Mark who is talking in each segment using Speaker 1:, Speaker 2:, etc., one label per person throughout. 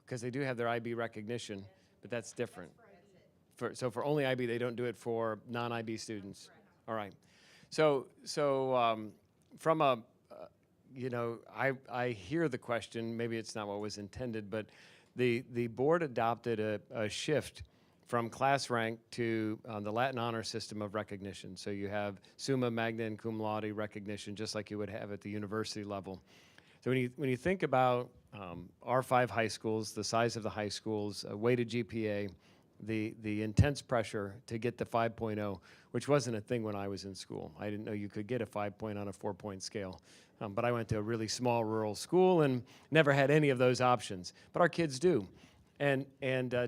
Speaker 1: because they do have their IB recognition, but that's different. So for only IB, they don't do it for non-IB students. All right. So from a, I hear the question. Maybe it's not what was intended, but the board adopted a shift from class rank to the Latin honor system of recognition. So you have summa, magna, and cum laude recognition, just like you would have at the university level. So when you think about our 5 high schools, the size of the high schools, weighted GPA, the intense pressure to get the 5.0, which wasn't a thing when I was in school. I didn't know you could get a 5-point on a 4-point scale. But I went to a really small rural school and never had any of those options. But our kids do. And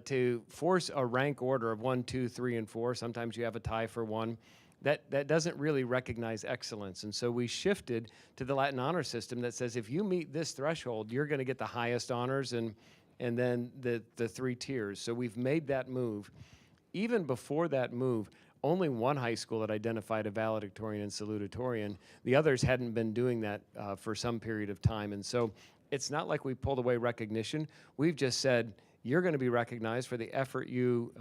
Speaker 1: to force a rank order of 1, 2, 3, and 4, sometimes you have a tie for 1, that doesn't really recognize excellence. And so we shifted to the Latin honor system that says if you meet this threshold, you're going to get the highest honors and then the 3 tiers. So we've made that move. Even before that move, only 1 high school had identified a valedictorian and salutatorian. The others hadn't been doing that for some period of time. And so it's not like we pulled away recognition. We've just said, you're going to be recognized for the effort you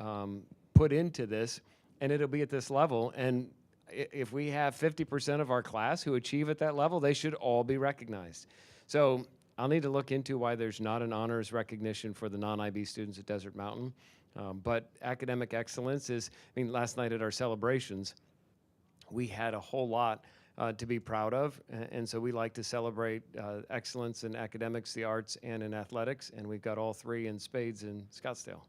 Speaker 1: put into this, and it'll be at this level. And if we have 50% of our class who achieve at that level, they should all be recognized. So I'll need to look into why there's not an honors recognition for the non-IB students at Desert Mountain. But academic excellence is, last night at our celebrations, we had a whole lot to be proud of. And so we like to celebrate excellence in academics, the arts, and in athletics. And we've got all 3 in spades in Scottsdale.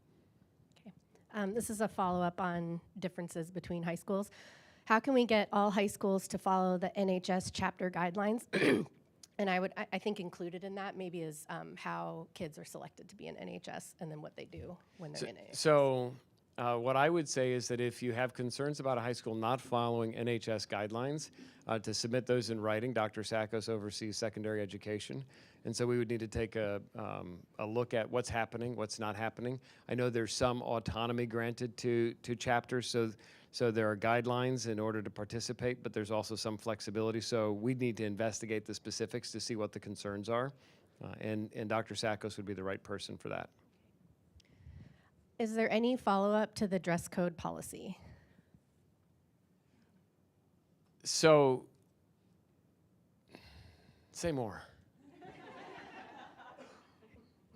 Speaker 2: Okay. This is a follow-up on differences between high schools. How can we get all high schools to follow the NHS chapter guidelines? And I think included in that maybe is how kids are selected to be in NHS and then what they do when they're in NHS.
Speaker 1: So what I would say is that if you have concerns about a high school not following NHS guidelines, to submit those in writing. Dr. Sakos oversees secondary education. And so we would need to take a look at what's happening, what's not happening. I know there's some autonomy granted to chapters, so there are guidelines in order to participate, but there's also some flexibility. So we'd need to investigate the specifics to see what the concerns are. And Dr. Sakos would be the right person for that.
Speaker 2: Is there any follow-up to the dress code policy?
Speaker 1: So, say more.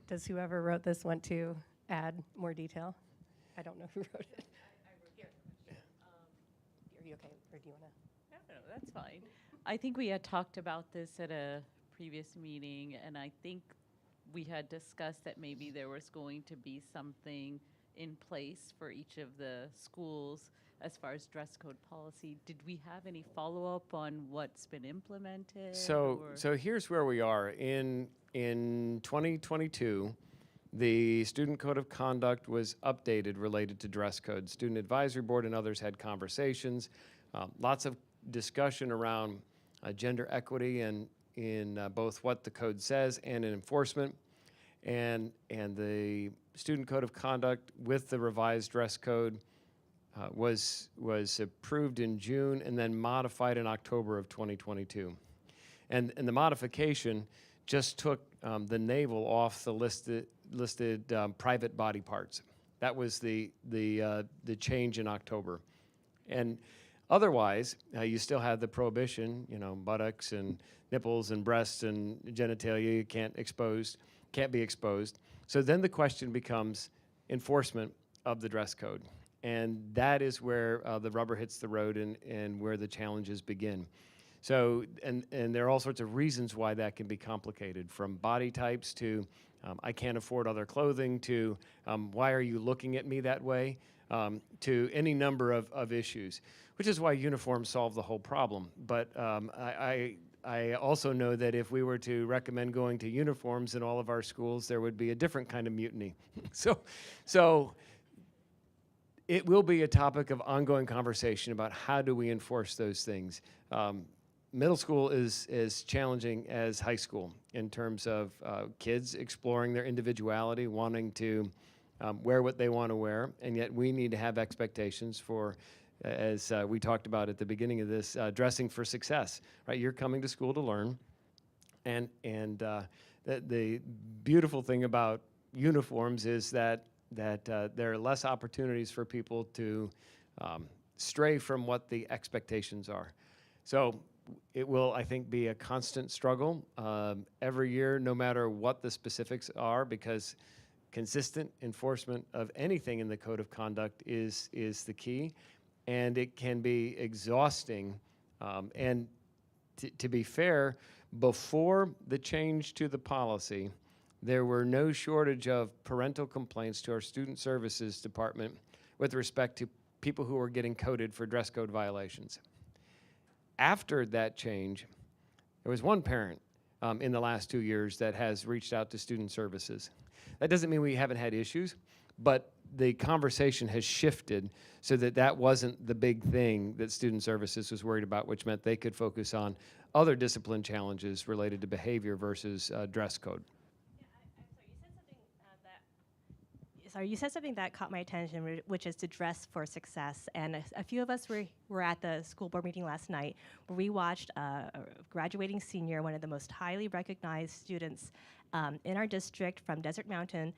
Speaker 2: Does whoever wrote this want to add more detail? I don't know who wrote it.
Speaker 3: I wrote here.
Speaker 2: Are you okay, or do you want to?
Speaker 3: No, that's fine. I think we had talked about this at a previous meeting, and I think we had discussed that maybe there was going to be something in place for each of the schools as far as dress code policy. Did we have any follow-up on what's been implemented?
Speaker 1: So here's where we are. In 2022, the Student Code of Conduct was updated related to dress code. Student Advisory Board and others had conversations, lots of discussion around gender equity and in both what the code says and in enforcement. And the Student Code of Conduct with the revised dress code was approved in June and then modified in October of 2022. And the modification just took the navel off the listed private body parts. That was the change in October. And otherwise, you still have the prohibition, buttocks and nipples and breasts and genitalia can't be exposed. So then the question becomes enforcement of the dress code. And that is where the rubber hits the road and where the challenges begin. So, and there are all sorts of reasons why that can be complicated, from body types to I can't afford other clothing to why are you looking at me that way, to any number of issues, which is why uniforms solve the whole problem. But I also know that if we were to recommend going to uniforms in all of our schools, there would be a different kind of mutiny. So it will be a topic of ongoing conversation about how do we enforce those things. Middle school is as challenging as high school in terms of kids exploring their individuality, wanting to wear what they want to wear, and yet we need to have expectations for, as we talked about at the beginning of this, dressing for success, right? You're coming to school to learn, and the beautiful thing about uniforms is that there are less opportunities for people to stray from what the expectations are. So it will, I think, be a constant struggle every year, no matter what the specifics are, because consistent enforcement of anything in the code of conduct is the key, and it can be exhausting. And to be fair, before the change to the policy, there were no shortage of parental complaints to our student services department with respect to people who were getting coded for dress code violations. After that change, there was one parent in the last 2 years that has reached out to student services. That doesn't mean we haven't had issues, but the conversation has shifted so that that wasn't the big thing that student services was worried about, which meant they could focus on other discipline challenges related to behavior versus dress code.
Speaker 4: You said something that caught my attention, which is to dress for success. And a few of us were at the school board meeting last night, where we watched a graduating senior, one of the most highly recognized students in our district from Desert Mountain.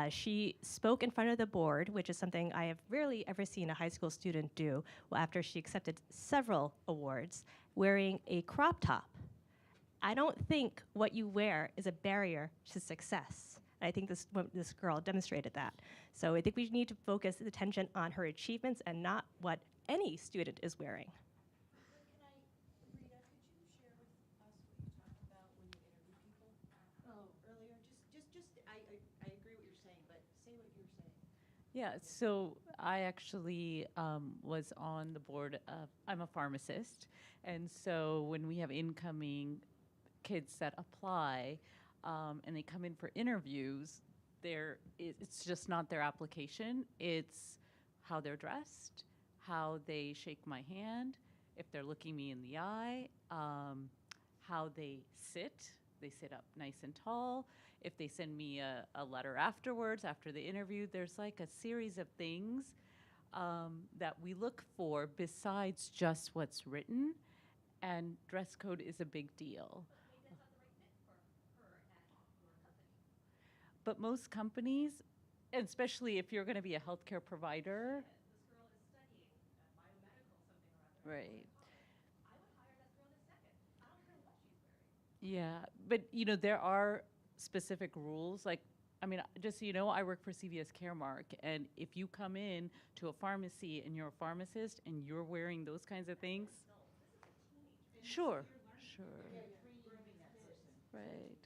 Speaker 4: She spoke in front of the board, which is something I have rarely ever seen a high school student do, after she accepted several awards, wearing a crop top. I don't think what you wear is a barrier to success. I think this girl demonstrated that. So I think we need to focus the attention on her achievements and not what any student is wearing.
Speaker 5: Rita, could you share with us what you talked about when you interview people? Earlier, I agree what you're saying, but say what you're saying.
Speaker 3: Yeah, so I actually was on the board of, I'm a pharmacist, and so when we have incoming kids that apply, and they come in for interviews, it's just not their application. It's how they're dressed, how they shake my hand, if they're looking me in the eye, how they sit. They sit up nice and tall. If they send me a letter afterwards, after the interview, there's like a series of things that we look for besides just what's written, and dress code is a big deal. But most companies, and especially if you're going to be a healthcare provider.
Speaker 4: This girl is studying biomedical something or other.
Speaker 3: Right.
Speaker 4: I would hire that girl in a second. I don't care what she's wearing.
Speaker 3: Yeah, but there are specific rules. Like, I mean, just so you know, I work for CVS Caremark, and if you come in to a pharmacy and you're a pharmacist and you're wearing those kinds of things, sure, sure, right.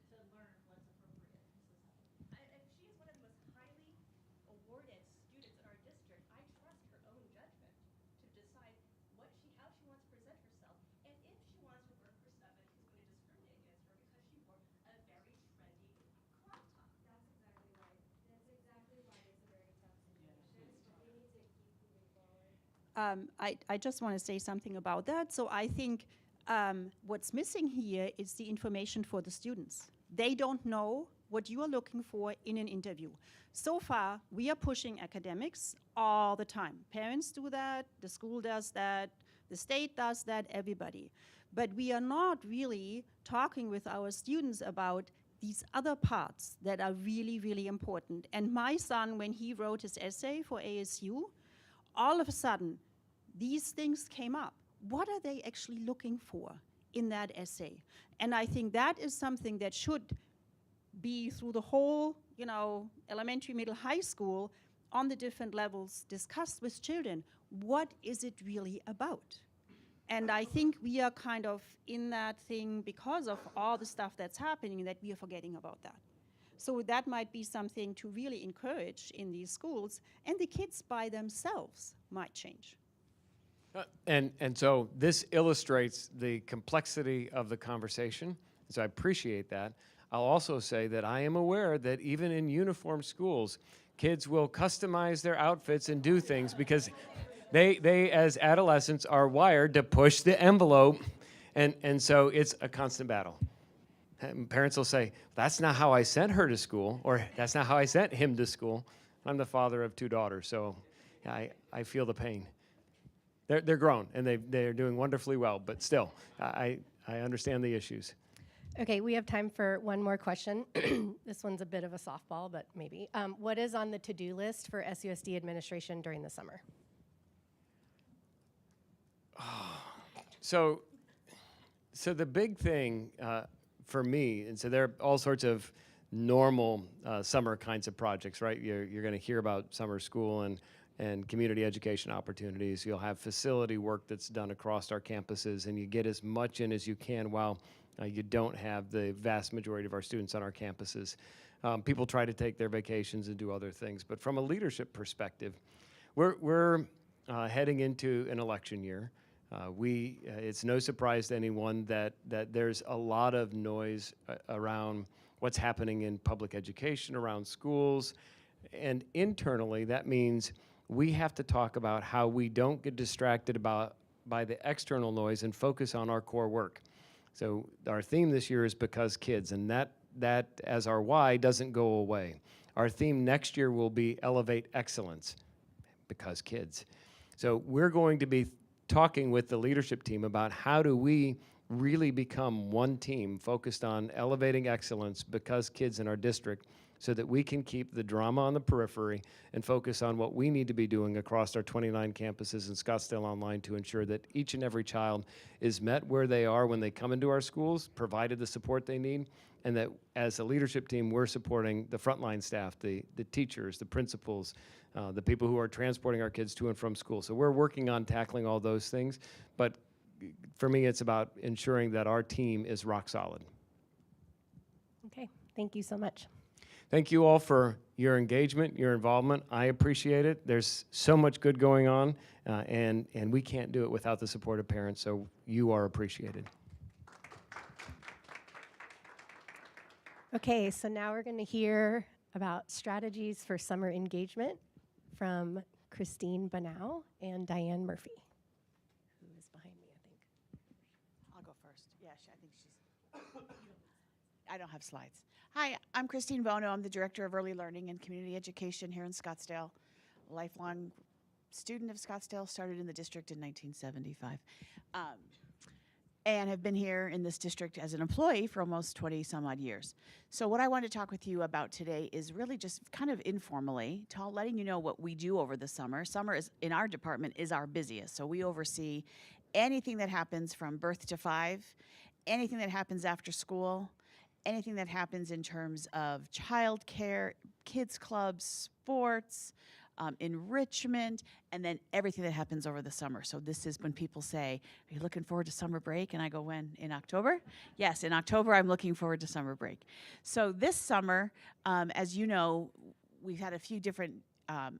Speaker 4: If she is one of the most highly awarded students in our district, I trust her own judgment to decide how she wants to present herself, and if she wants to work for somebody who's going to discriminate against her because she wore a very trendy crop top.
Speaker 6: That's exactly right. That's exactly why it's a very tough situation. We need to keep moving forward.
Speaker 5: I just want to say something about that. So I think what's missing here is the information for the students. They don't know what you are looking for in an interview. So far, we are pushing academics all the time. Parents do that, the school does that, the state does that, everybody. But we are not really talking with our students about these other parts that are really, really important. And my son, when he wrote his essay for ASU, all of a sudden, these things came up. What are they actually looking for in that essay? And I think that is something that should be through the whole, elementary, middle, high school, on the different levels, discussed with children. What is it really about? And I think we are kind of in that thing because of all the stuff that's happening that we are forgetting about that. So that might be something to really encourage in these schools, and the kids by themselves might change.
Speaker 1: And so this illustrates the complexity of the conversation, so I appreciate that. I'll also say that I am aware that even in uniform schools, kids will customize their outfits and do things because they as adolescents, are wired to push the envelope, and so it's a constant battle. And parents will say, that's not how I sent her to school, or that's not how I sent him to school. I'm the father of 2 daughters, so I feel the pain. They're grown, and they're doing wonderfully well, but still, I understand the issues.
Speaker 2: Okay, we have time for one more question. This one's a bit of a softball, but maybe. What is on the to-do list for SUSD administration during the summer?
Speaker 1: So the big thing for me, and so there are all sorts of normal summer kinds of projects, right? You're going to hear about summer school and community education opportunities. You'll have facility work that's done across our campuses, and you get as much in as you can while you don't have the vast majority of our students on our campuses. People try to take their vacations and do other things, but from a leadership perspective, we're heading into an election year. It's no surprise to anyone that there's a lot of noise around what's happening in public education, around schools, and internally that means we have to talk about how we don't get distracted by the external noise and focus on our core work. So our theme this year is Because Kids, and that as our why doesn't go away. Our theme next year will be Elevate Excellence, because kids. So we're going to be talking with the leadership team about how do we really become one team focused on elevating excellence because kids in our district, so that we can keep the drama on the periphery and focus on what we need to be doing across our 29 campuses in Scottsdale Online to ensure that each and every child is met where they are when they come into our schools, provided the support they need, and that as a leadership team, we're supporting the frontline staff, the teachers, the principals, the people who are transporting our kids to and from school. So we're working on tackling all those things, but for me, it's about ensuring that our team is rock solid.
Speaker 2: Okay, thank you so much.
Speaker 1: Thank you all for your engagement, your involvement. I appreciate it. There's so much good going on, and we can't do it without the support of parents, so you are appreciated.
Speaker 2: Okay, so now we're going to hear about strategies for summer engagement from Christine Banau and Diane Murphy, who is behind me, I think.
Speaker 7: I'll go first. Yeah, I think she's. I don't have slides. Hi, I'm Christine Bono. I'm the Director of Early Learning and Community Education here in Scottsdale. Lifelong student of Scottsdale, started in the district in 1975. And have been here in this district as an employee for almost 20 some odd years. So what I want to talk with you about today is really just kind of informally, letting you know what we do over the summer. Summer is, in our department, is our busiest. So we oversee anything that happens from birth to 5, anything that happens after school, anything that happens in terms of childcare, kids clubs, sports, enrichment, and then everything that happens over the summer. So this is when people say, are you looking forward to summer break? And I go, when? In October? Yes, in October I'm looking forward to summer break. So this summer, as you know, we've had a few different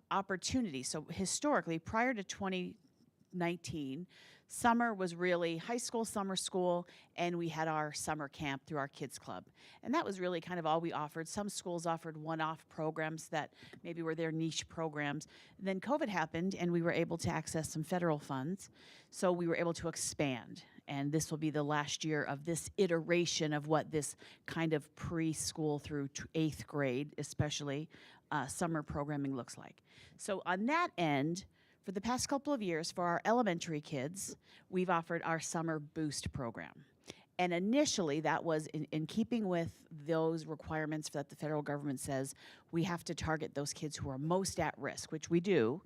Speaker 7: opportunities. So historically, prior to 2019, summer was really high school, summer school, and we had our summer camp through our kids club. And that was really kind of all we offered. Some schools offered one-off programs that maybe were their niche programs. Then COVID happened, and we were able to access some federal funds. So we were able to expand. And this will be the last year of this iteration of what this kind of preschool through 8th grade, especially, summer programming looks like. So on that end, for the past couple of years, for our elementary kids, we've offered our Summer Boost program. And initially, that was in keeping with those requirements that the federal government says we have to target those kids who are most at risk, which we do.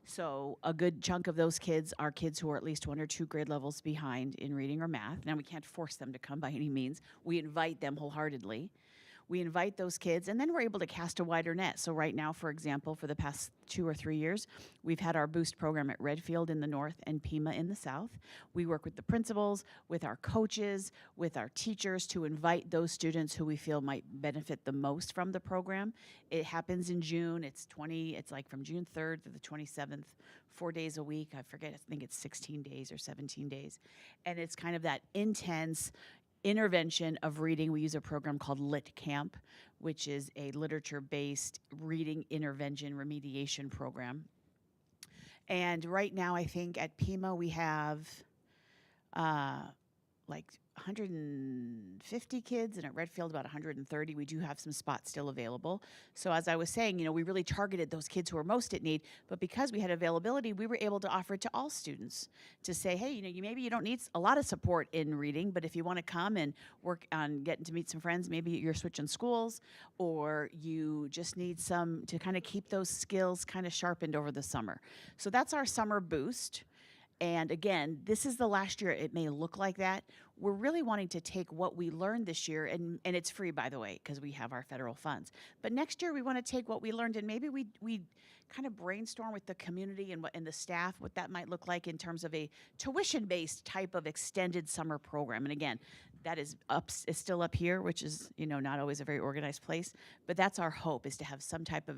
Speaker 7: So a good chunk of those kids are kids who are at least 1 or 2 grade levels behind in reading or math. Now, we can't force them to come by any means. We invite them wholeheartedly. We invite those kids, and then we're able to cast a wider net. So right now, for example, for the past 2 or 3 years, we've had our Boost program at Redfield in the north and Pima in the south. We work with the principals, with our coaches, with our teachers to invite those students who we feel might benefit the most from the program. It happens in June. It's like from June 3rd to the 27th, 4 days a week. I forget, I think it's 16 days or 17 days. And it's kind of that intense intervention of reading. We use a program called Lit Camp, which is a literature-based reading intervention remediation program. And right now, I think at Pima we have like 150 kids, and at Redfield about 130. We do have some spots still available. So as I was saying, we really targeted those kids who are most at need, but because we had availability, we were able to offer it to all students to say, hey, maybe you don't need a lot of support in reading, but if you want to come and work on getting to meet some friends, maybe you're switching schools, or you just need some to kind of keep those skills kind of sharpened over the summer. So that's our summer boost. And again, this is the last year it may look like that. We're really wanting to take what we learned this year, and it's free, by the way, because we have our federal funds. But next year we want to take what we learned and maybe we kind of brainstorm with the community and the staff what that might look like in terms of a tuition-based type of extended summer program. And again, that is still up here, which is not always a very organized place. But that's our hope, is to have some type of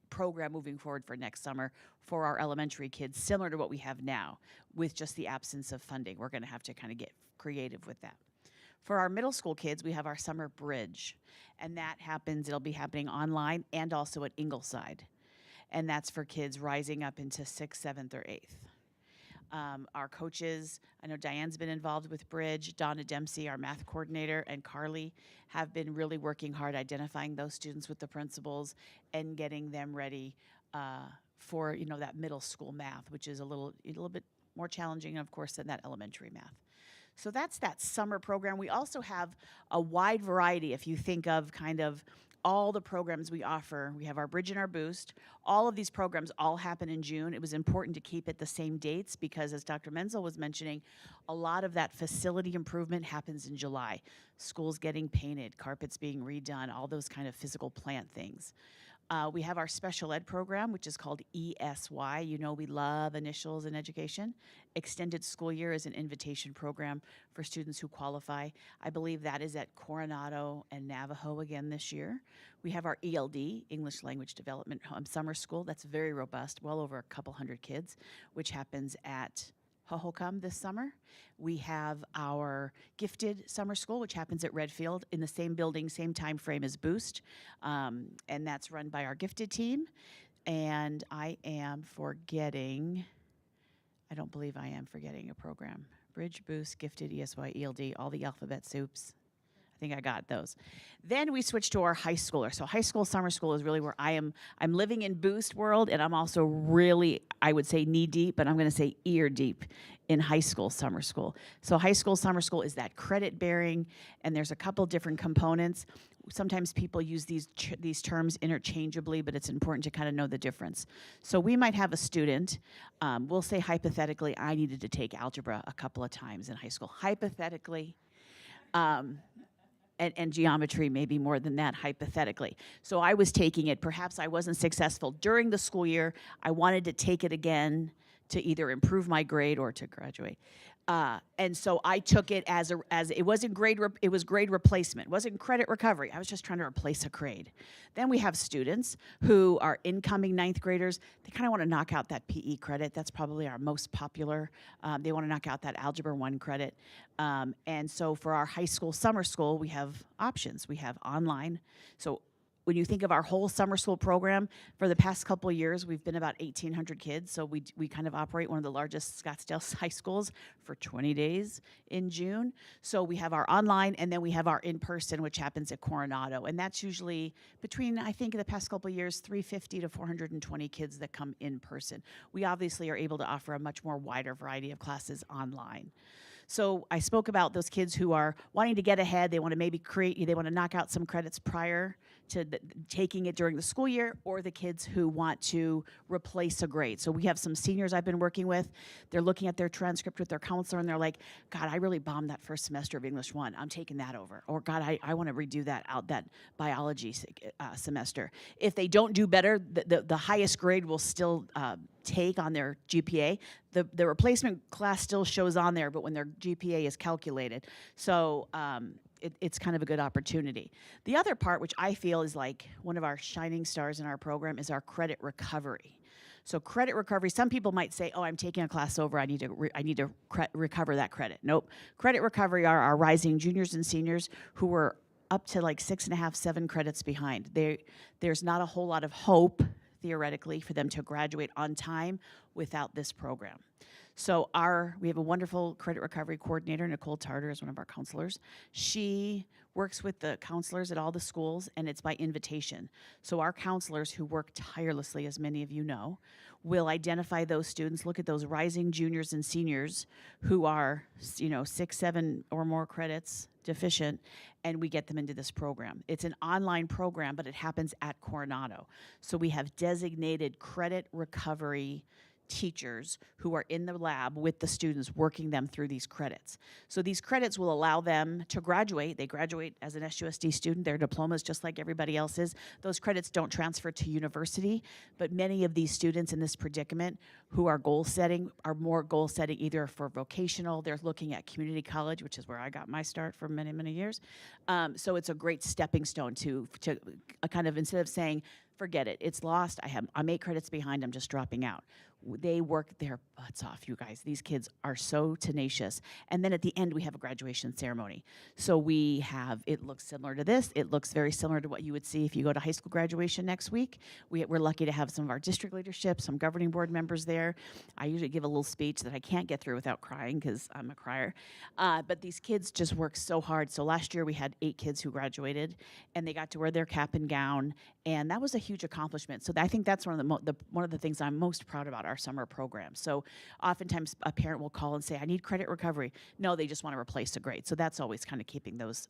Speaker 7: program moving forward for next summer for our elementary kids, similar to what we have now, with just the absence of funding. We're going to have to kind of get creative with that. For our middle school kids, we have our summer bridge, and it'll be happening online and also at Ingleside, and that's for kids rising up into 6th, 7th, or 8th. Our coaches, I know Diane's been involved with Bridge, Donna Dempsey, our math coordinator, and Carly have been really working hard identifying those students with the principals and getting them ready for that middle school math, which is a little bit more challenging, of course, than that elementary math. So that's that summer program. We also have a wide variety, if you think of kind of all the programs we offer. We have our Bridge and our Boost. All of these programs all happen in June. It was important to keep it the same dates because, as Dr. Menzel was mentioning, a lot of that facility improvement happens in July. Schools getting painted, carpets being redone, all those kind of physical plant things. We have our special ed program, which is called ESY. We love initials in education. Extended School Year is an invitation program for students who qualify. I believe that is at Coronado and Navajo again this year. We have our ELD, English Language Development Summer School. That's very robust, well over a couple hundred kids, which happens at Hohokam this summer. We have our Gifted Summer School, which happens at Redfield in the same building, same time frame as Boost, and that's run by our Gifted team. And I don't believe I am forgetting a program. Bridge, Boost, Gifted, ESY, ELD, all the alphabet soups. I think I got those. Then we switched to our high schooler. So high school summer school is really where I'm living in Boost world, and I'm also really, I would say knee deep, but I'm going to say ear deep in high school summer school. So high school summer school is that credit bearing, and there's a couple different components. Sometimes people use these terms interchangeably, but it's important to kind of know the difference. So we might have a student, we'll say hypothetically, I needed to take algebra a couple of times in high school. Hypothetically. And geometry maybe more than that, hypothetically. So I was taking it. Perhaps I wasn't successful during the school year. I wanted to take it again to either improve my grade or to graduate. And so I took it as it wasn't grade. It was grade replacement. It wasn't credit recovery. I was just trying to replace a grade. Then we have students who are incoming 9th graders. They kind of want to knock out that PE credit. That's probably our most popular. They want to knock out that Algebra 1 credit. And so for our high school summer school, we have options. We have online. So when you think of our whole summer school program, for the past couple of years, we've been about 1,800 kids. So we kind of operate one of the largest Scottsdale high schools for 20 days in June. So we have our online, and then we have our in-person, which happens at Coronado. And that's usually between, I think, in the past couple of years, 350 to 420 kids that come in person. We obviously are able to offer a much more wider variety of classes online. So I spoke about those kids who are wanting to get ahead. They want to maybe they want to knock out some credits prior to taking it during the school year, or the kids who want to replace a grade. So we have some seniors I've been working with. They're looking at their transcript with their counselor, and they're like, God, I really bombed that first semester of English 1. I'm taking that over. Or God, I want to redo that biology semester. If they don't do better, the highest grade will still take on their GPA. The replacement class still shows on there, but when their GPA is calculated. So it's kind of a good opportunity. The other part, which I feel is like one of our shining stars in our program, is our credit recovery. So credit recovery, some people might say, oh, I'm taking a class over, I need to recover that credit. Nope. Credit recovery are our rising juniors and seniors who were up to like 6.5, 7 credits behind. There's not a whole lot of hope, theoretically, for them to graduate on time without this program. So we have a wonderful credit recovery coordinator, Nicole Tarter is one of our counselors. She works with the counselors at all the schools, and it's by invitation. So our counselors, who work tirelessly, as many of you know, will identify those students, look at those rising juniors and seniors who are, 6, 7 or more credits deficient, and we get them into this program. It's an online program, but it happens at Coronado. So we have designated credit recovery teachers who are in the lab with the students working them through these credits. So these credits will allow them to graduate. They graduate as an SUSD student. Their diploma is just like everybody else's. Those credits don't transfer to university, but many of these students in this predicament who are goal setting are more goal setting either for vocational, they're looking at community college, which is where I got my start for many, many years. So it's a great stepping stone to kind of, instead of saying, forget it, it's lost, I'm 8 credits behind, I'm just dropping out. They work their butts off, you guys. These kids are so tenacious. And then at the end, we have a graduation ceremony. So it looks similar to this. It looks very similar to what you would see if you go to high school graduation next week. We're lucky to have some of our district leadership, some governing board members there. I usually give a little speech that I can't get through without crying because I'm a crier. But these kids just work so hard. So last year we had 8 kids who graduated, and they got to wear their cap and gown, and that was a huge accomplishment. So I think that's one of the things I'm most proud about our summer program. So oftentimes a parent will call and say, I need credit recovery. No, they just want to replace a grade. So that's always kind of keeping those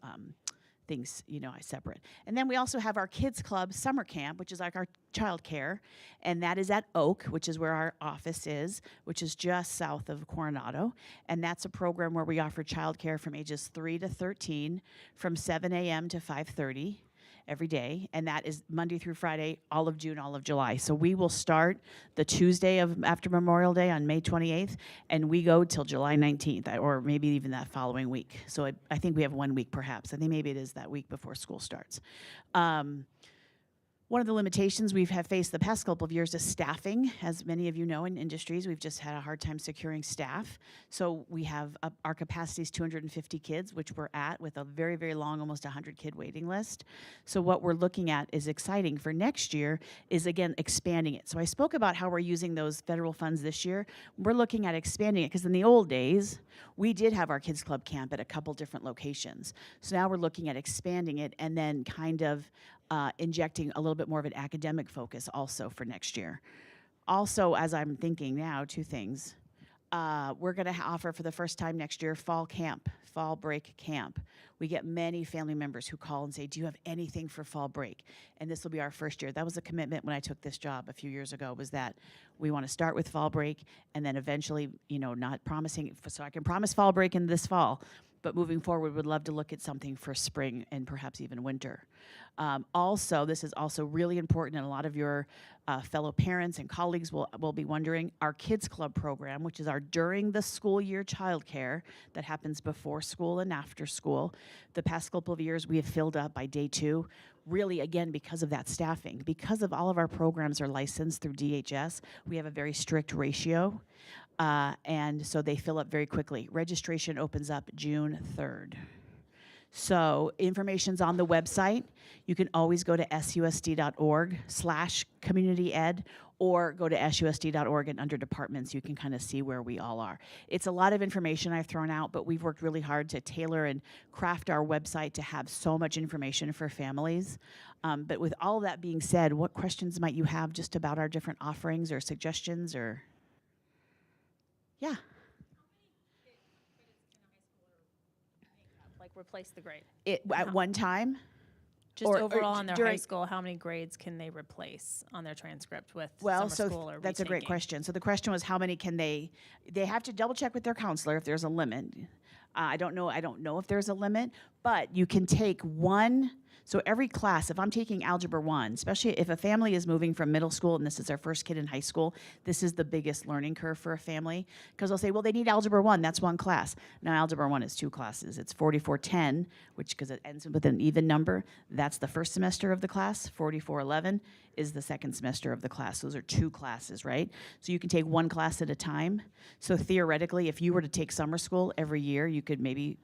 Speaker 7: things, separate. And then we also have our kids club summer camp, which is like our child care, and that is at Oak, which is where our office is, which is just south of Coronado. And that's a program where we offer child care from ages 3 to 13 from 7 a.m. to 5:30. Every day, and that is Monday through Friday, all of June, all of July. So we will start the Tuesday after Memorial Day on May 28th, and we go till July 19th, or maybe even that following week. So I think we have 1 week perhaps. I think maybe it is that week before school starts. One of the limitations we've faced the past couple of years is staffing. As many of you know, in industries, we've just had a hard time securing staff. So we have our capacity is 250 kids, which we're at with a very, very long, almost 100 kid waiting list. So what we're looking at is exciting for next year is, again, expanding it. So I spoke about how we're using those federal funds this year. We're looking at expanding it because in the old days, we did have our kids club camp at a couple different locations. So now we're looking at expanding it and then kind of injecting a little bit more of an academic focus also for next year. Also, as I'm thinking now, 2 things. We're going to offer for the first time next year fall break camp. We get many family members who call and say, do you have anything for fall break? And this will be our first year. That was a commitment when I took this job a few years ago, was that we want to start with fall break and then eventually, not promising, so I can promise fall break in this fall, but moving forward, would love to look at something for spring and perhaps even winter. Also, this is also really important, and a lot of your fellow parents and colleagues will be wondering, our Kids Club program, which is our during the school year childcare that happens before school and after school. The past couple of years, we have filled up by day 2, really, again, because of that staffing. Because of all of our programs are licensed through DHS, we have a very strict ratio, and so they fill up very quickly. Registration opens up June 3rd. So information's on the website. You can always go to susd.org/communityed or go to susd.org and under departments, you can kind of see where we all are. It's a lot of information I've thrown out, but we've worked really hard to tailor and craft our website to have so much information for families. But with all of that being said, what questions might you have just about our different offerings or suggestions or? Yeah.
Speaker 8: Like replace the grade.
Speaker 7: At one time?
Speaker 8: Just
Speaker 7: Or
Speaker 8: overall in their high
Speaker 7: during-
Speaker 8: school, how many grades can they replace on their transcript with
Speaker 7: Well,
Speaker 8: summer
Speaker 7: so
Speaker 8: school or
Speaker 7: that's a great
Speaker 8: retaking?
Speaker 7: question. So the question was, how many can they have to double check with their counselor if there's a limit. I don't know if there's a limit, but you can take one. So every class, if I'm taking Algebra 1, especially if a family is moving from middle school and this is their first kid in high school, this is the biggest learning curve for a family. Because they'll say, well, they need Algebra 1, that's one class. Now, Algebra 1 is 2 classes. It's 4410, which, because it ends with an even number, that's the first semester of the class. 4411 is the second semester of the class. Those are 2 classes, right? So you can take one class at a time. So theoretically, if you were to take summer school every year, you could maybe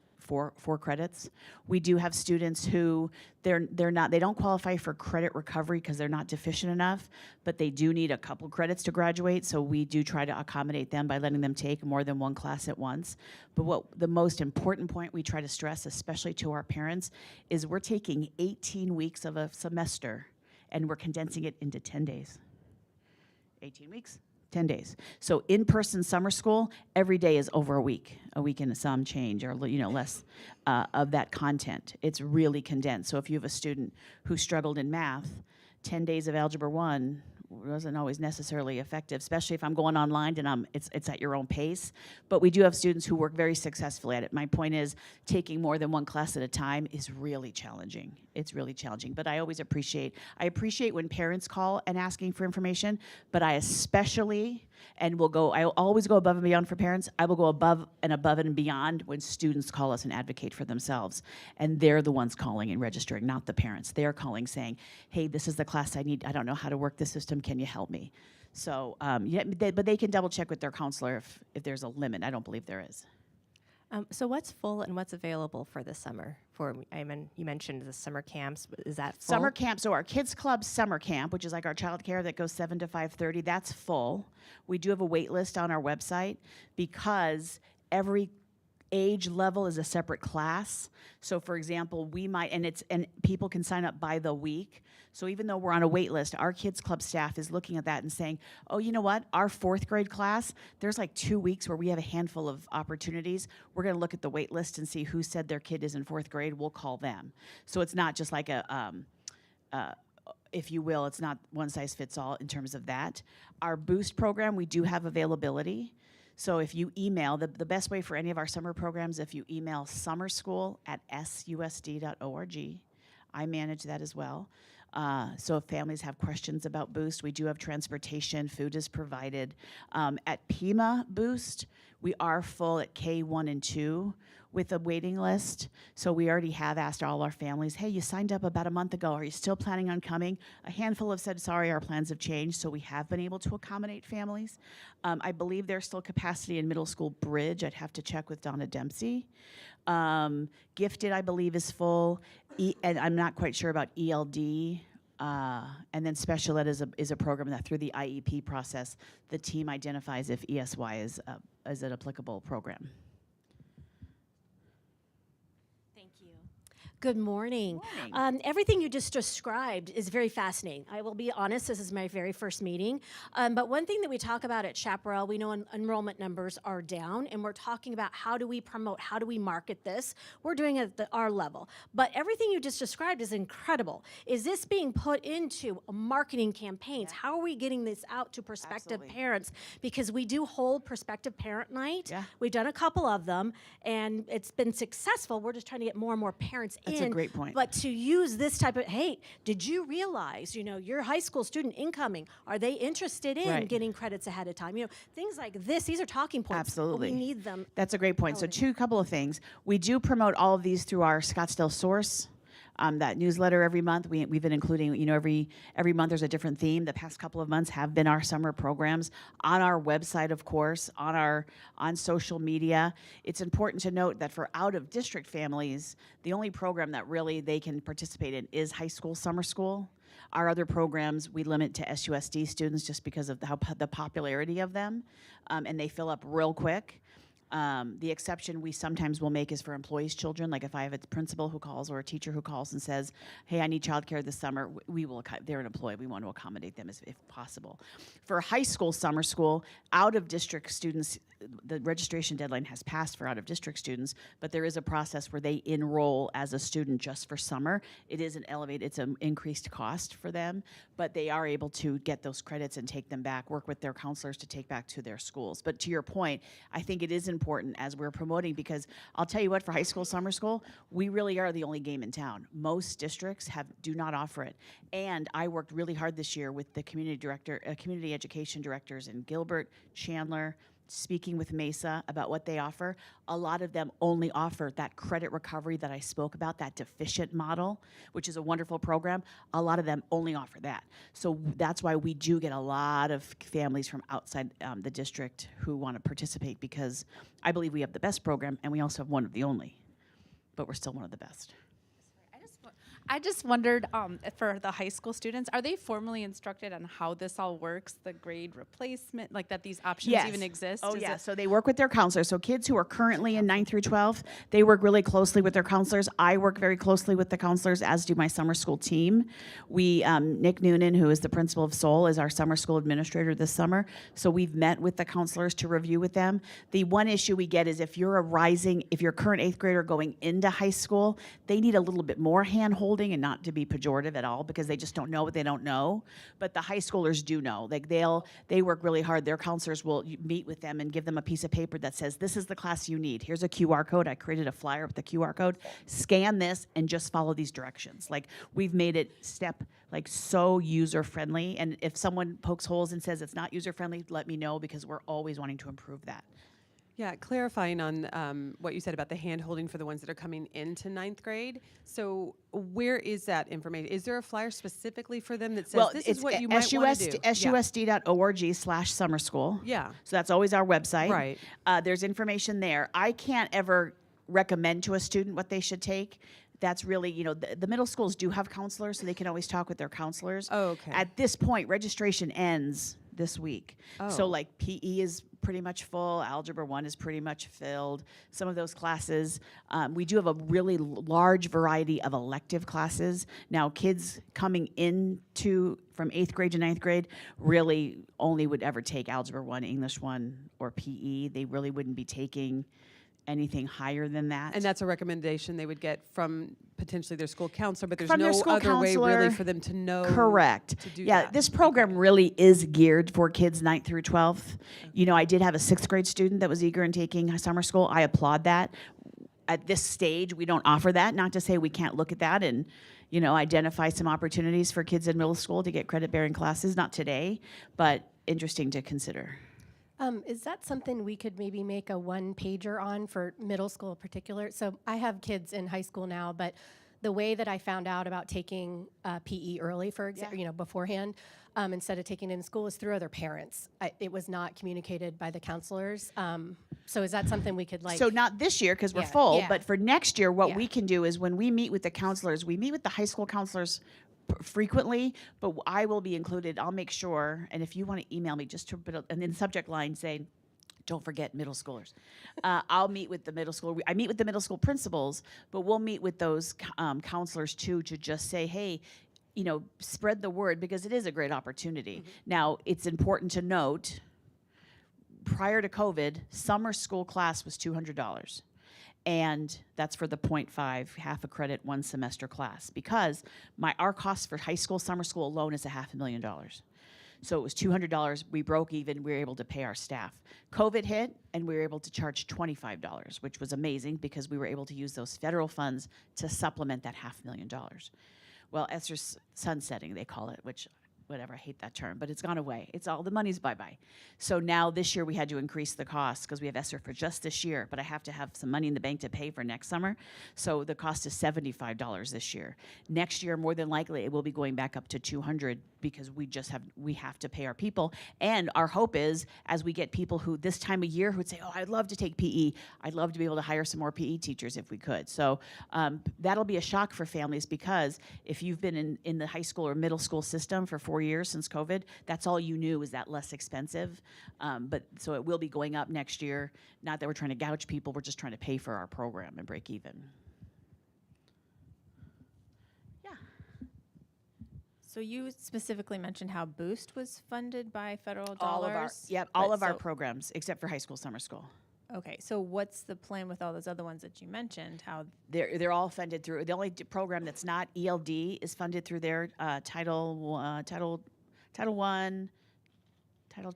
Speaker 7: four credits. We do have students who they don't qualify for credit recovery because they're not deficient enough, but they do need a couple credits to graduate, so we do try to accommodate them by letting them take more than one class at once. But what the most important point we try to stress, especially to our parents, is we're taking 18 weeks of a semester and we're condensing it into 10 days. 18 weeks, 10 days. So in-person summer school, every day is over a week and some change, or less of that content. It's really condensed. So if you have a student who struggled in math, 10 days of Algebra 1 wasn't always necessarily effective, especially if I'm going online and it's at your own pace. But we do have students who work very successfully at it. My point is, taking more than one class at a time is really challenging. It's really challenging. But I appreciate when parents call and asking for information, but I especially, I always go above and beyond for parents. I will go above and beyond when students call us and advocate for themselves. And they're the ones calling and registering, not the parents. They're calling saying, hey, this is the class I need. I don't know how to work the system. Can you help me? So, but they can double check with their counselor if there's a limit. I don't believe there is.
Speaker 4: So what's full and what's available for this summer? You mentioned the summer camps. Is that full?
Speaker 7: Summer camp, so our Kids Club summer camp, which is like our child care that goes 7 to 5:30, that's full. We do have a wait list on our website because every age level is a separate class. So for example, and people can sign up by the week. So even though we're on a wait list, our Kids Club staff is looking at that and saying, oh, you know what? Our 4th grade class, there's like 2 weeks where we have a handful of opportunities. We're going to look at the wait list and see who said their kid is in 4th grade. We'll call them. So it's not just like if you will, it's not one size fits all in terms of that. Our Boost program, we do have availability. So if you email, the best way for any of our summer programs, if you email summerschool@susd.org. I manage that as well. So if families have questions about Boost, we do have transportation, food is provided. At Pima Boost, we are full at K1 and 2 with a waiting list. So we already have asked all our families, hey, you signed up about a month ago. Are you still planning on coming? A handful have said, sorry, our plans have changed. So we have been able to accommodate families. I believe there's still capacity in middle school bridge. I'd have to check with Donna Dempsey. Gifted, I believe, is full. And I'm not quite sure about ELD. And then special ed is a program that through the IEP process, the team identifies if ESY is an applicable program.
Speaker 9: Good morning. Everything you just described is very fascinating. I will be honest, this is my very first meeting. But one thing that we talk about at Chaparral, we know enrollment numbers are down, and we're talking about how do we promote, how do we market this? We're doing it at our level. But everything you just described is incredible. Is this being put into marketing campaigns? Yeah. How are we getting this out to prospective parents? Because we do hold prospective parent night. Yeah. We've done a couple of them, and it's been successful. We're just trying to get more and more parents in.
Speaker 7: That's a great point.
Speaker 9: But to use this type of, hey, did you realize, your high school student incoming, are they interested in getting credits ahead of time? Things like this, these are talking points.
Speaker 7: Absolutely.
Speaker 9: We need them.
Speaker 7: That's a great point. So couple of things. We do promote all of these through our Scottsdale Source. That newsletter every month. We've been including, every month there's a different theme. The past couple of months have been our summer programs on our website, of course, on social media. It's important to note that for out-of-district families, the only program that really they can participate in is high school summer school. Our other programs we limit to SUSD students just because of the popularity of them, and they fill up real quick. The exception we sometimes will make is for employees' children. Like if I have a principal who calls or a teacher who calls and says, hey, I need childcare this summer, they're an employee. We want to accommodate them if possible. For high school summer school, out-of-district students, the registration deadline has passed for out-of-district students, but there is a process where they enroll as a student just for summer. It is it's an increased cost for them, but they are able to get those credits and take them back, work with their counselors to take back to their schools. But to your point, I think it is important as we're promoting, because I'll tell you what, for high school summer school, we really are the only game in town. Most districts do not offer it. And I worked really hard this year with the community education directors in Gilbert, Chandler, speaking with Mesa about what they offer. A lot of them only offer that credit recovery that I spoke about, that deficient model, which is a wonderful program. A lot of them only offer that. So that's why we do get a lot of families from outside the district who want to participate, because I believe we have the best program and we also have one of the only. but we're still one of the best.
Speaker 10: I just wondered, for the high school students, are they formally instructed on how this all works, the grade replacement, like that these options even exist?
Speaker 7: Oh,
Speaker 10: Is
Speaker 7: yeah.
Speaker 10: it-
Speaker 7: So they work with their counselors. So kids who are currently in 9 through 12, they work really closely with their counselors. I work very closely with the counselors, as do my summer school team. We, Nick Noonan, who is the principal of Seoul, is our summer school administrator this summer. So we've met with the counselors to review with them. The one issue we get is if you're a current 8th grader going into high school, they need a little bit more hand-holding, and not to be pejorative at all, because they just don't know what they don't know. But the high schoolers do know. Like they work really hard. Their counselors will meet with them and give them a piece of paper that says, this is the class you need. Here's a QR code. I created a flyer with the QR code. Scan this and just follow these directions. Like, we've made it so user-friendly. And if someone pokes holes and says it's not user-friendly, let me know, because we're always wanting to improve that.
Speaker 11: Yeah, clarifying on what you said about the hand-holding for the ones that are coming into 9th grade. So where is that information? Is there a flyer specifically for them that says, this is what you might want to do?
Speaker 7: susd.org/summer school.
Speaker 11: Yeah.
Speaker 7: So that's always our website.
Speaker 11: Right.
Speaker 7: There's information there. I can't ever recommend to a student what they should take. That's really, the middle schools do have counselors, so they can always talk with their counselors.
Speaker 11: Oh, okay.
Speaker 7: At this point, registration ends this week. So
Speaker 11: Oh.
Speaker 7: like PE is pretty much full, Algebra 1 is pretty much filled, some of those classes. We do have a really large variety of elective classes. Now, kids coming from 8th grade to 9th grade really only would ever take Algebra 1, English 1, or PE. They really wouldn't be taking anything higher than that.
Speaker 11: And that's a recommendation they would get from potentially their school counselor, but there's
Speaker 7: From their
Speaker 11: no
Speaker 7: school
Speaker 11: other way really
Speaker 7: counselor.
Speaker 11: for them to know.
Speaker 7: Correct.
Speaker 11: To do
Speaker 7: Yeah,
Speaker 11: that.
Speaker 7: this program really is geared for kids 9th through 12th. I did have a 6th grade student that was eager in taking summer school. I applaud that. At this stage, we don't offer that, not to say we can't look at that and identify some opportunities for kids in middle school to get credit-bearing classes. Not today, but interesting to consider.
Speaker 2: Is that something we could maybe make a one-pager on for middle school in particular? So I have kids in high school now, but the way that I found out about taking PE early, for example, beforehand, instead of taking it in school, is through other parents. It was not communicated by the counselors. So is that something we could
Speaker 7: So not this year, because we're
Speaker 2: Yeah,
Speaker 7: full,
Speaker 2: yeah.
Speaker 7: but for next year, what
Speaker 2: Yeah.
Speaker 7: we can do is when we meet with the counselors, we meet with the high school counselors frequently, but I will be included. I'll make sure, and if you want to email me, just to put and in the subject line say, don't forget middle schoolers. I'll meet with the middle school. I meet with the middle school principals, but we'll meet with those counselors too, to just say, hey, spread the word, because it is a great opportunity.
Speaker 2: Mm-hmm.
Speaker 7: Now, it's important to note, prior to COVID, summer school class was $200. And that's for the 0.5, half a credit, 1 semester class, because our cost for high school summer school alone is $500,000. So it was $200. We broke even. We were able to pay our staff. COVID hit, and we were able to charge $25, which was amazing, because we were able to use those federal funds to supplement that $500,000. Well, ESSER's sunsetting, they call it, which, whatever, I hate that term, but it's gone away. It's all, the money's bye-bye. So now this year we had to increase the cost, because we have ESSER for just this year, but I have to have some money in the bank to pay for next summer. So the cost is $75 this year. Next year, more than likely, it will be going back up to $200, because we have to pay our people. And our hope is, as we get people who this time of year who would say, oh, I'd love to take PE, I'd love to be able to hire some more PE teachers if we could. So that'll be a shock for families, because if you've been in the high school or middle school system for 4 years since COVID, that's all you knew, is that less expensive. But so it will be going up next year. Not that we're trying to gouge people, we're just trying to pay for our program and break even.
Speaker 8: So you specifically mentioned how Boost was funded by federal
Speaker 7: All of our,
Speaker 8: dollars.
Speaker 7: yep, all
Speaker 8: but
Speaker 7: of our
Speaker 8: so-
Speaker 7: programs, except for high school summer school.
Speaker 8: Okay, so what's the plan with all those other ones that you mentioned? How
Speaker 7: They're all funded through. The only program that's not ELD is funded through their Title I, Title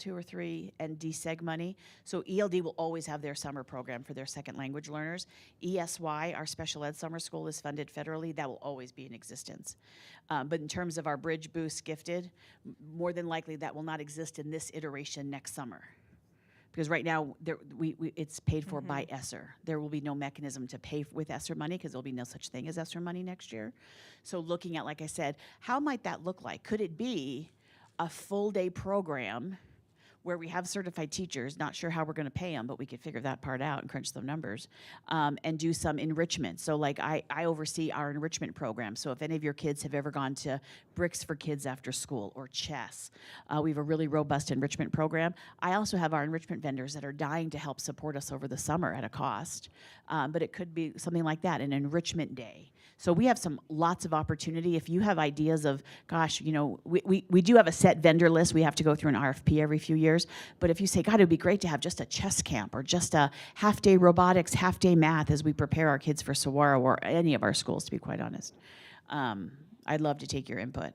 Speaker 7: II or III, and DSEG money. So ELD will always have their summer program for their second language learners. ESY, our special ed summer school, is funded federally. That will always be in existence. But in terms of our Bridge Boost Gifted, more than likely that will not exist in this iteration next summer. Because right now, it's paid for by ESSER. There will be no mechanism to pay with ESSER money, because there will be no such thing as ESSER money next year. So looking at, like I said, how might that look like? Could it be a full day program where we have certified teachers, not sure how we're going to pay them, but we could figure that part out and crunch some numbers, and do some enrichment. So like I oversee our enrichment program. So if any of your kids have ever gone to Bricks for Kids after school or chess, we have a really robust enrichment program. I also have our enrichment vendors that are dying to help support us over the summer at a cost. But it could be something like that, an enrichment day. So we have lots of opportunity. If you have ideas of, gosh, you know, we do have a set vendor list. We have to go through an RFP every few years. But if you say, God, it would be great to have just a chess camp or just a half-day robotics, half-day math as we prepare our kids for Saguaro or any of our schools, to be quite honest, I'd love to take your input.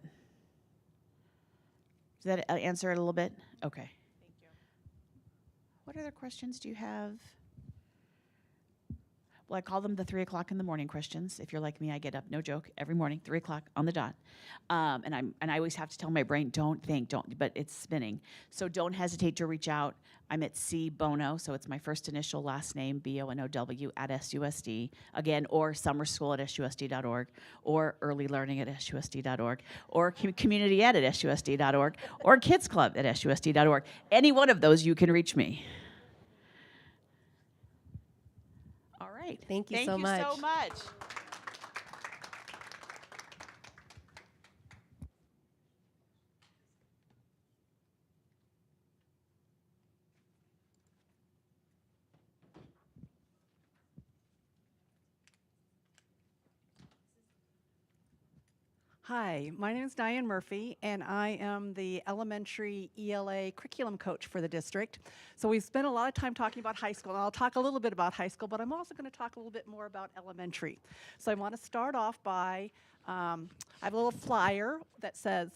Speaker 7: Does that answer it a little bit? Okay. Thank you. What other questions do you have? Well, I call them the 3 o'clock in the morning questions. If you're like me, I get up, no joke, every morning, 3 o'clock on the dot. And I always have to tell my brain, don't think, but it's spinning. So don't hesitate to reach out. I'm at C Bono, so it's my first initial last name, BONOW at SUSD, again, or summer school at SUSD.org, or early learning at SUSD.org, or community ed at SUSD.org, or kids club at SUSD.org. Any one of those, you can reach me.
Speaker 2: Thank you so much.
Speaker 7: Thank you so much.
Speaker 12: Hi, my name is Diane Murphy, and I am the elementary ELA curriculum coach for the district. So we've spent a lot of time talking about high school, and I'll talk a little bit about high school, but I'm also going to talk a little bit more about elementary. So I want to start off by, I have a little flyer that says,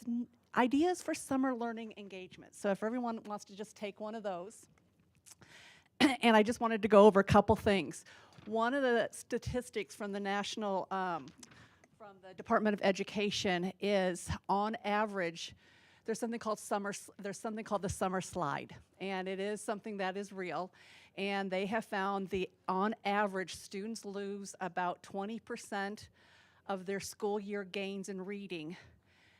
Speaker 12: ideas for summer learning engagement. So if everyone wants to just take one of those. And I just wanted to go over a couple things. One of the statistics from the national, from the Department of Education is, on average, there's something called the summer slide, and it is something that is real. And they have found on average, students lose about 20% of their school year gains in reading,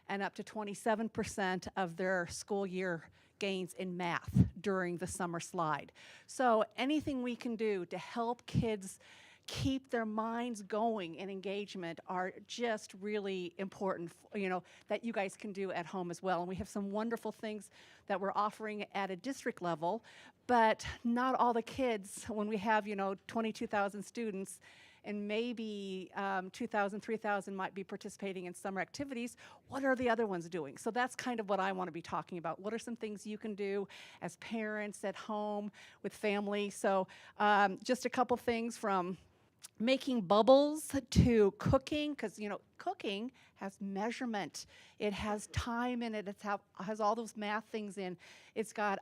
Speaker 12: and up to 27% of their school year gains in math during the summer slide. So anything we can do to help kids keep their minds going and engagement are just really important, you know, that you guys can do at home as well. And we have some wonderful things that we're offering at a district level, but not all the kids, when we have, you know, 22,000 students, and maybe 2,000, 3,000 might be participating in summer activities, what are the other ones doing? So that's kind of what I want to be talking about. What are some things you can do as parents at home with family? So just a couple things, from making bubbles to cooking, because, you know, cooking has measurement. It has time in it. It has all those math things in. It's got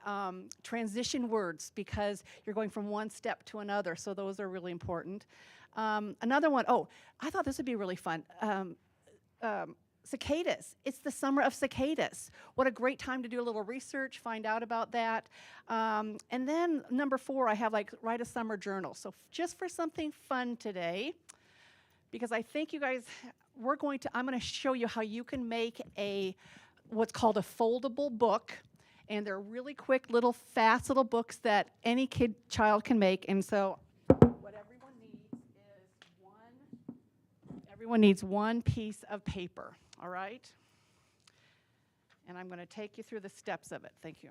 Speaker 12: transition words, because you're going from one step to another. So those are really important. Another one, I thought this would be really fun. Cicadas. It's the summer of cicadas. What a great time to do a little research, find out about that. And then number 4, I have write a summer journal. So just for something fun today, because I think you guys, I'm going to show you how you can make what's called a foldable book. And they're really quick, fast little books that any child can make. And so what everyone needs one piece of paper. All right? And I'm going to take you through the steps of it. Thank you.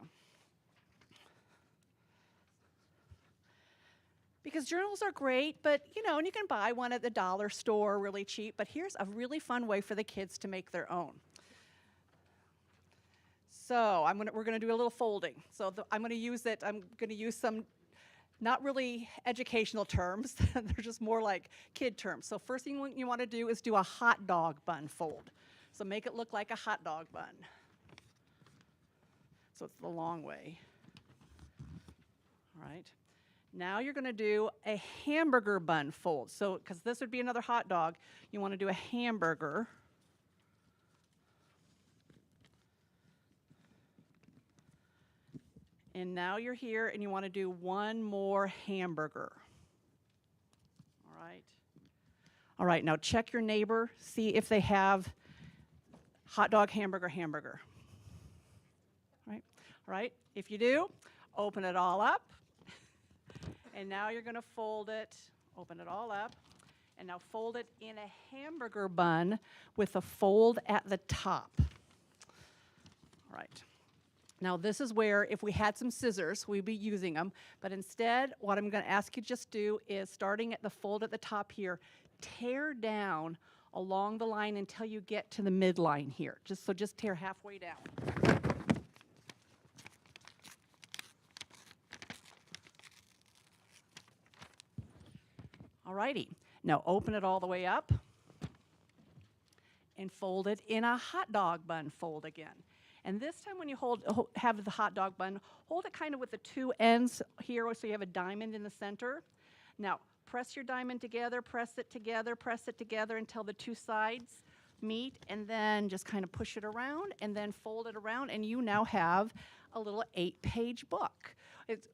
Speaker 12: Because journals are great, but, you know, and you can buy one at the dollar store really cheap, but here's a really fun way for the kids to make their own. So we're going to do a little folding. So I'm going to use some not really educational terms. They're just more like kid terms. So first thing you want to do is do a hot dog bun fold. So make it look like a hot dog bun. So it's the long way. All right. Now you're going to do a hamburger bun fold. So, because this would be another hot dog, you want to do a hamburger. And now you're here and you want to do one more hamburger. All right. All right, now check your neighbor, see if they have hot dog, hamburger. All right. right? If you do, open it all up. And now you're going to fold it, open it all up, and now fold it in a hamburger bun with a fold at the top. All right. Now this is where, if we had some scissors, we'd be using them, but instead, what I'm going to ask you just do is, starting at the fold at the top here, tear down along the line until you get to the midline here. Just tear halfway down. Alrighty, now open it all the way up and fold it in a hot dog bun fold again. And this time when you have the hot dog bun, hold it kind of with the two ends here so you have a diamond in the center. Now, press your diamond together, press it together until the two sides meet, and then just kind of push it around and then fold it around, and you now have a little 8-page book.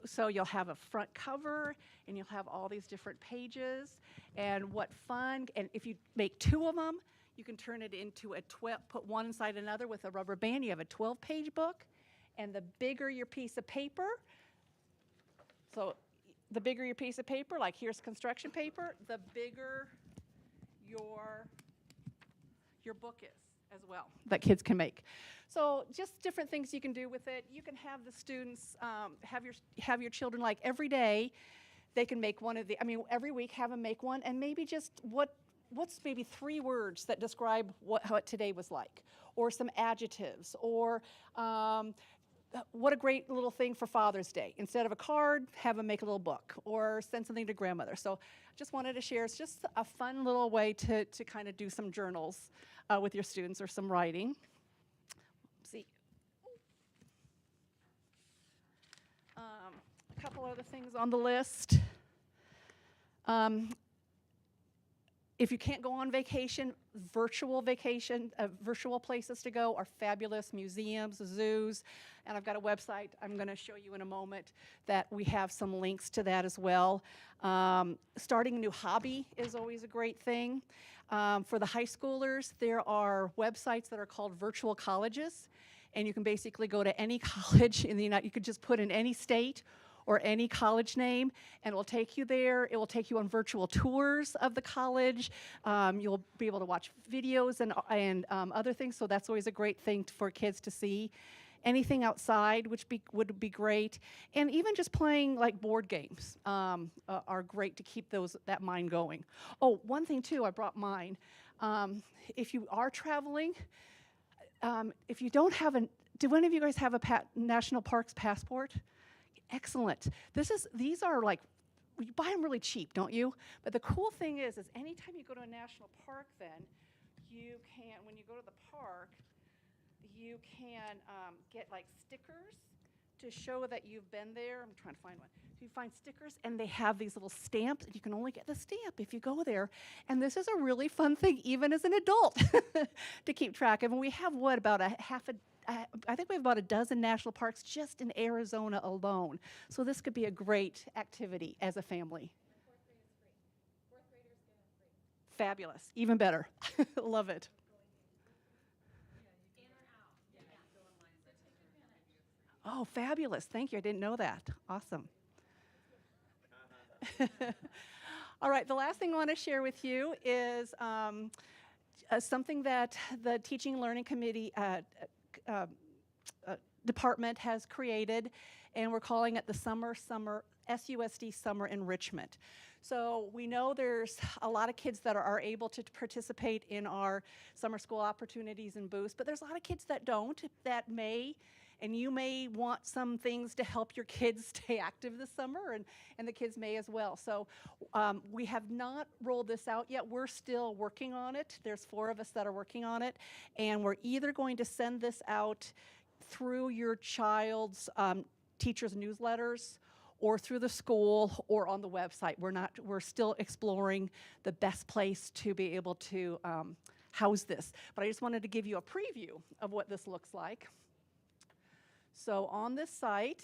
Speaker 12: So you'll have a front cover, and you'll have all these different pages, and what fun. And if you make 2 of them, you can turn it into a 12, put one inside another with a rubber band. You have a 12-page book, and the bigger your piece of paper, so the bigger your piece of paper, like here's construction paper, the bigger your book is as well, that kids can make. So just different things you can do with it. You can have the students, have your children, like every day, they can make one of the, every week have them make one, and maybe just what's maybe 3 words that describe what today was like, or some adjectives, or what a great little thing for Father's Day. Instead of a card, have them make a little book, or send something to grandmother. So just wanted to share, it's just a fun little way to kind of do some journals with your students, or some writing. See. A couple other things on the list. If you can't go on vacation, virtual places to go are fabulous: museums, zoos, and I've got a website I'm going to show you in a moment that we have some links to that as well. Starting a new hobby is always a great thing. For the high schoolers, there are websites that are called virtual colleges, and you can basically go to any college in the you could just put in any state or any college name, and it will take you there. It will take you on virtual tours of the college. You'll be able to watch videos and other things, so that's always a great thing for kids to see. Anything outside, which would be great, and even just playing like board games are great to keep that mind going. Oh, one thing too, I brought mine. If you are traveling, if you don't have do any of you guys have a National Parks passport? Excellent. These are like, you buy them really cheap, don't you? But the cool thing is anytime you go to a national park, then you can, when you go to the park, you can get like stickers to show that you've been there. I'm trying to find one. You find stickers, and they have these little stamps, and you can only get the stamp if you go there. And this is a really fun thing, even as an adult, to keep track of. And we have about I think we have about a dozen national parks just in Arizona alone. So this could be a great activity as a family.
Speaker 6: And 4th grade is free. 4th graders get it free.
Speaker 12: Fabulous. Even better. Love it. Oh, fabulous. Thank you. I didn't know that. Awesome. All right, the last thing I want to share with you is something that the Teaching and Learning Committee department has created, and we're calling it the SUSD Summer Enrichment. So we know there's a lot of kids that are able to participate in our summer school opportunities and boosts, but there's a lot of kids that don't, that may. And you may want some things to help your kids stay active this summer, and the kids may as well. So we have not rolled this out yet. We're still working on it. There's 4 of us that are working on it, and we're either going to send this out through your child's teacher's newsletters, or through the school, or on the website. We're still exploring the best place to be able to house this. But I just wanted to give you a preview of what this looks like. So on this site,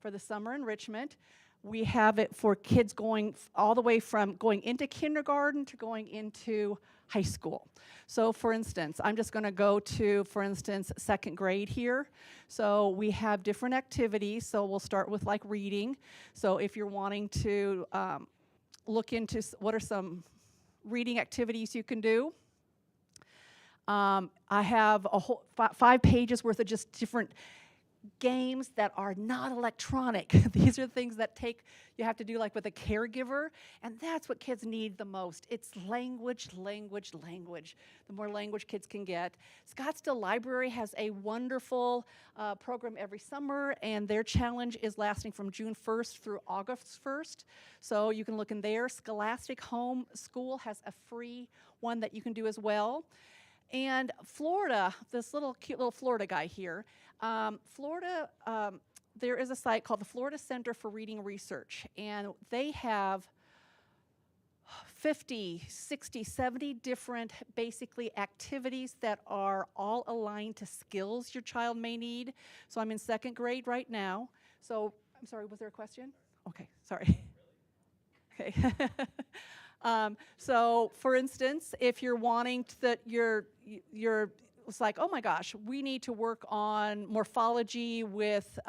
Speaker 12: for the summer enrichment, We have it for kids going all the way from going into kindergarten to going into high school. So for instance, I'm just going to go to, for instance, second grade here. So we have different activities. So we'll start with like reading. So if you're wanting to look into what are some reading activities you can do. I have a whole 5 pages worth of just different games that are not electronic. These are things that you have to do like with a caregiver, and that's what kids need the most. It's language, language, language. The more language kids can get. Scottsdale Library has a wonderful program every summer, and their challenge is lasting from June 1st through August 1st. So you can look in there. Scholastic Home School has a free one that you can do as well. And Florida, this cute little Florida guy here, Florida, there is a site called the Florida Center for Reading Research, and they have 50, 60, 70 different basically activities that are all aligned to skills your child may need. So I'm in second grade right now. So, I'm sorry, was there a question? Okay, sorry. Okay. So, for instance, if you're wanting that it's like, oh my gosh, we need to work on morphology with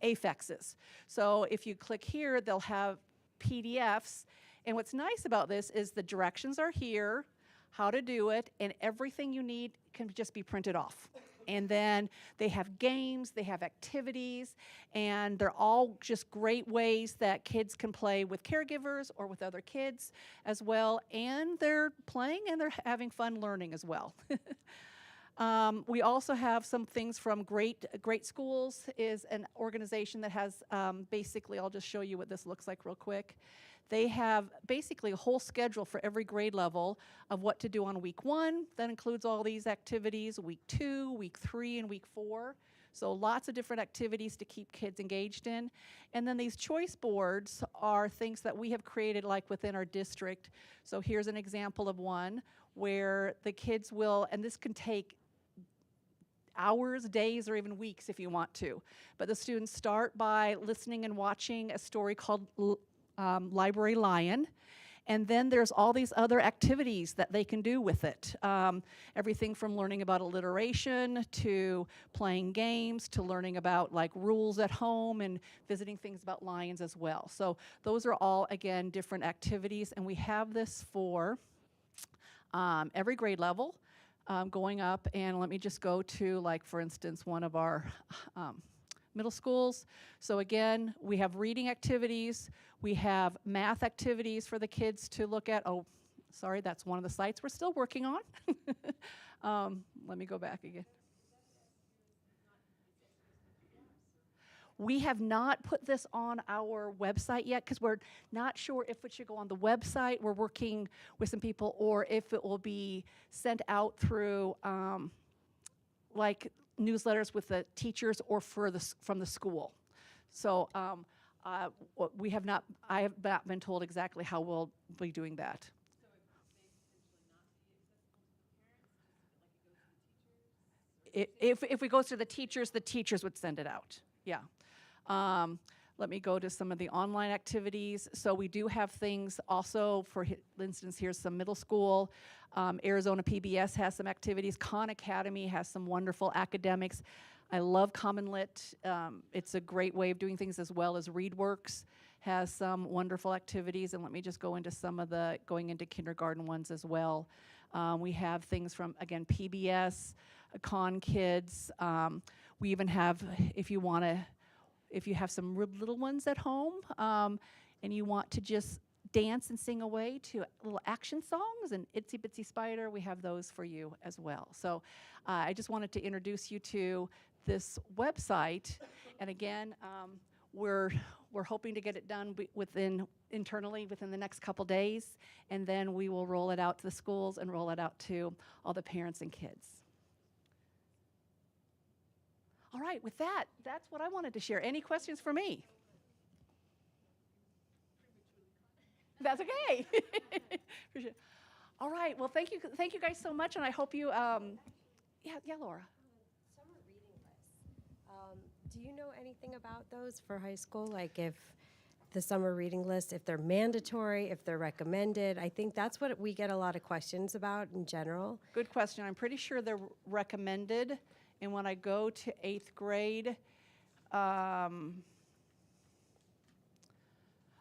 Speaker 12: affixes. So if you click here, they'll have PDFs. And what's nice about this is the directions are here, how to do it, and everything you need can just be printed off. And then they have games, they have activities, and they're all just great ways that kids can play with caregivers or with other kids as well. And they're playing and they're having fun learning as well. We also have some things from Great Schools is an organization that has basically, I'll just show you what this looks like real quick. They have basically a whole schedule for every grade level of what to do on week 1. That includes all these activities, week 2, week 3, and week 4. So lots of different activities to keep kids engaged in. And then these choice boards are things that we have created like within our district. So here's an example of one where the kids will, and this can take hours, days, or even weeks if you want to. But the students start by listening and watching a story called Library Lion. And then there's all these other activities that they can do with it. Everything from learning about alliteration to playing games to learning about like rules at home and visiting things about lions as well. So those are all, again, different activities. And we have this for every grade level going up. And let me just go to, like, for instance, one of our middle schools. So again, we have reading activities. We have math activities for the kids to look at. Oh, sorry, that's one of the sites we're still working on. Let me go back again. We have not put this on our website yet because we're not sure if it should go on the website. We're working with some people, or if it will be sent out through like newsletters with the teachers or from the school. So I have not been told exactly how we'll be doing that. If it goes to the teachers would send it out. Yeah. Let me go to some of the online activities. So we do have things also, for instance, here's some middle school. Arizona PBS has some activities. Khan Academy has some wonderful academics. I love Common Lit. It's a great way of doing things, as well as ReadWorks has some wonderful activities. And let me just go into some of the going into kindergarten ones as well. We have things from, again, PBS, Khan Kids. We even have, if you have some little ones at home and you want to just dance and sing away to little action songs and Itsy Bitsy Spider, we have those for you as well. So I just wanted to introduce you to this website. And again, we're hoping to get it done internally within the next couple days, and then we will roll it out to the schools and roll it out to all the parents and kids. All right, with that, that's what I wanted to share. Any questions for me? That's okay. All right, well, thank you guys so much, and I hope you, yeah, Laura.
Speaker 6: Summer reading lists. Do you know anything about those for high school? Like if the summer reading list, if they're mandatory, if they're recommended. I think that's what we get a lot of questions about in general.
Speaker 12: Good question. I'm pretty sure they're recommended. And when I go to 8th grade,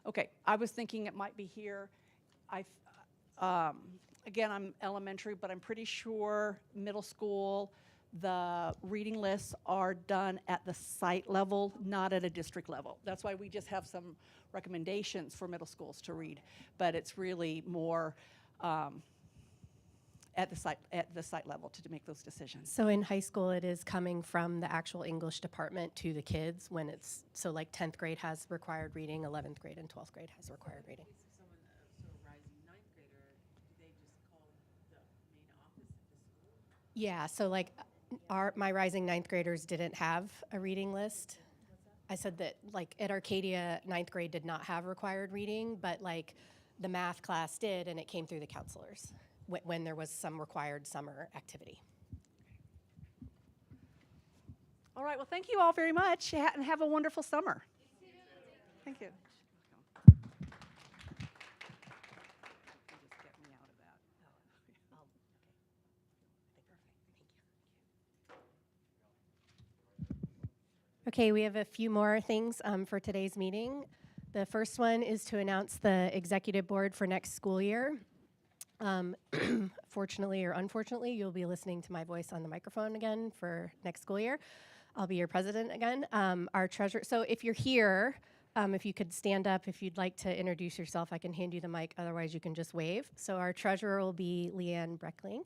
Speaker 12: okay, I was thinking it might be here. Again, I'm elementary, but I'm pretty sure middle school, the reading lists are done at the site level, not at a district level. That's why we just have some recommendations for middle schools to read, but it's really more at the site level to make those decisions.
Speaker 2: So in high school, it is coming from the actual English department to the kids when it's, so like 10th grade has required reading, 11th grade and 12th grade has required reading. Yeah, so like my rising 9th graders didn't have a reading list. I said that like at Arcadia, 9th grade did not have required reading, but like the math class did, and it came through the counselors when there was some required summer activity.
Speaker 12: All right, well, thank you all very much, and have a wonderful summer. Thank you.
Speaker 2: Okay, we have a few more things for today's meeting. The first one is to announce the executive board for next school year. Fortunately or unfortunately, you'll be listening to my voice on the microphone again for next school year. I'll be your president again. Our treasurer, so if you're here, if you could stand up, if you'd like to introduce yourself, I can hand you the mic, otherwise you can just wave. So our treasurer will be Leanne Breckling.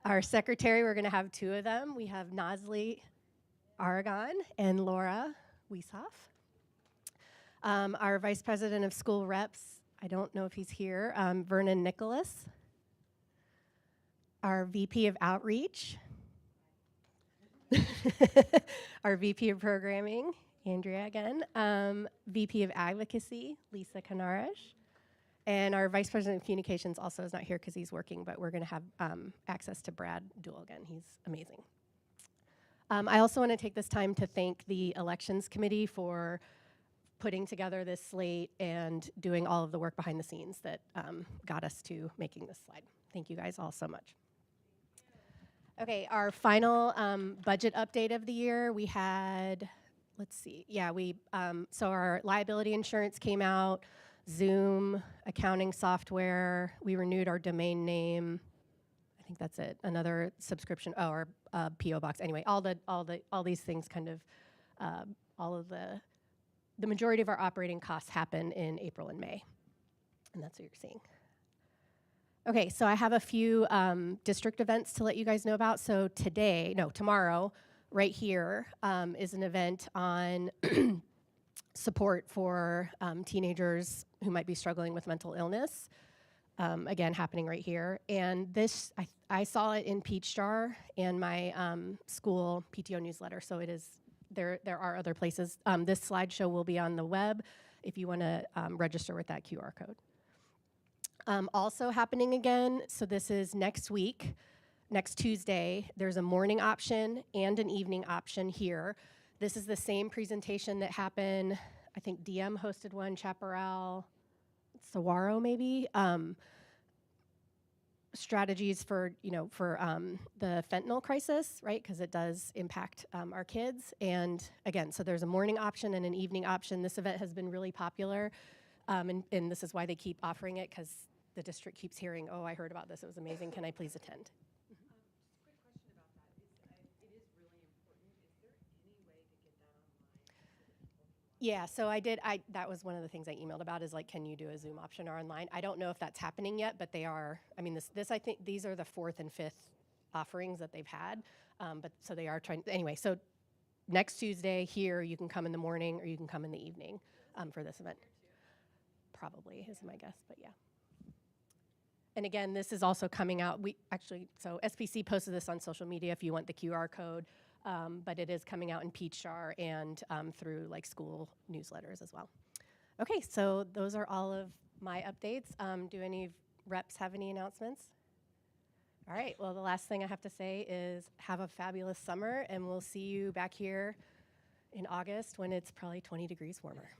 Speaker 2: Our secretary, we're gonna have two of them. We have Nasli Aragon and Laura Wiesoff. Our vice president of school reps, I don't know if he's here, Vernon Nicholas. Our VP of outreach. Our VP of programming, Andrea again. VP of advocacy, Lisa Canarash. And our vice president of communications also is not here because he's working, but we're going to have access to Brad Duell again. He's amazing. I also want to take this time to thank the elections committee for putting together this slate and doing all of the work behind the scenes that got us to making this slide. Thank you guys all so much. Okay, our final budget update of the year, we had, let's see, yeah, so our liability insurance came out, Zoom, accounting software, we renewed our domain name. I think that's it. Another subscription, our PO box. Anyway, all these things kind of, all of the majority of our operating costs happen in April and May, and that's what you're seeing. Okay, so I have a few district events to let you guys know about. So tomorrow, right here, is an event on support for teenagers who might be struggling with mental illness, again, happening right here. And this, I saw it in Peach Jar and my school PTO newsletter, so it is, there are other places. This slideshow will be on the web if you want to register with that QR code. Also happening again, so this is next week, next Tuesday, there's a morning option and an evening option here. This is the same presentation that happened, I think DM hosted one, Chaparral, Saguaro maybe. Strategies for, the fentanyl crisis, right? Because it does impact our kids. And again, so there's a morning option and an evening option. This event has been really popular. And this is why they keep offering it, because the district keeps hearing, oh, I heard about this, it was amazing, can I please attend? Yeah, so that was one of the things I emailed about is like, can you do a Zoom option or online? I don't know if that's happening yet, but they are, I mean, I think these are the 4th and 5th offerings that they've had. But so they are trying, anyway, so next Tuesday here, you can come in the morning or you can come in the evening for this event. Probably is my guess, but yeah. And again, this is also coming out, so SPC posted this on social media if you want the QR code. But it is coming out in Peach Jar and through like school newsletters as well. Okay, so those are all of my updates. Do any reps have any announcements? All right, well, the last thing I have to say is have a fabulous summer, and we'll see you back here in August when it's probably 20 degrees warmer.